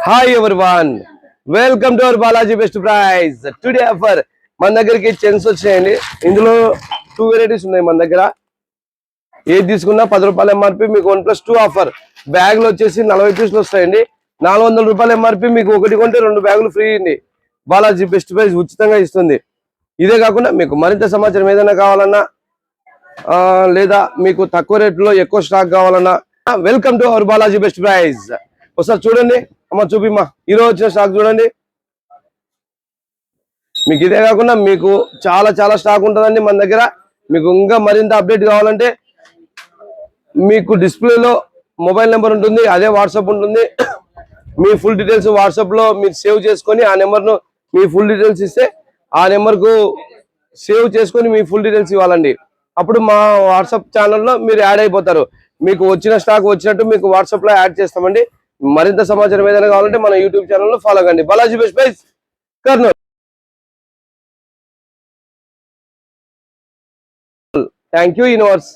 Hi everyone, welcome to our Balaji best price. Today offer మన దగ్గరికి చెన్స్ వచ్చాయండి. ఇందులో 2 వెరైటీస్ ఉన్నాయి మన దగ్గర. ఏది తీసుకున్నా 10 రూపాయల ఎంఆర్పి, మీకు 1+2 ఆఫర్. బ్యాగులు వచ్చేసి 40 పీసులు వస్తాయండి. 400 రూపాయల ఎంఆర్పి, మీకు ఒకటి కొంటే 2 బ్యాగులు ఫ్రీ అండి. బాలాజీ బెస్ట్ ప్రైస్ ఉచితంగా ఇస్తుంది. ఇదే కాకుండా మీకు మరింత సమాచారం ఏదైనా కావాలన్నా లేదా మీకు తక్కువ రేట్లో ఎక్కువ స్టాక్ కావాలన్నా welcome to our Balaji best price. ఒకసారి చూడండి అమ్మ, చూపిమ్మా. ఈరోజు వచ్చిన స్టాక్ చూడండి. మీకు ఇదే కాకుండా మీకు చాలా చాలా స్టాక్ ఉంటుందండి మన దగ్గర. మీకు ఇంకా మరింత అప్డేట్ కావాలంటే మీకు డిస్ప్లేలో మొబైల్ నెంబర్ ఉంటుంది, అదే వాట్సాప్ ఉంటుంది. మీ ఫుల్ డీటెయిల్స్ వాట్సాప్ లో మీరు సేవ్ చేసుకొని ఆ నెంబర్ను మీ ఫుల్ డీటెయిల్స్ ఇస్తే ఆ నెంబర్కు సేవ్ చేసుకొని మీ ఫుల్ డీటెయిల్స్ ఇవ్వాలండి. అప్పుడు మా వాట్సాప్ ఛానల్లో మీరు యాడ్ అయిపోతారు. మీకు వచ్చిన స్టాక్ వచ్చినట్టు మీకు వాట్సాప్ లో యాడ్ చేస్తామండి. మరింత సమాచారం ఏదైనా కావాలంటే మన యూట్యూబ్ ఛానల్లో ఫాలో కండి. Balaji best price, Kurnool. Thank you universe.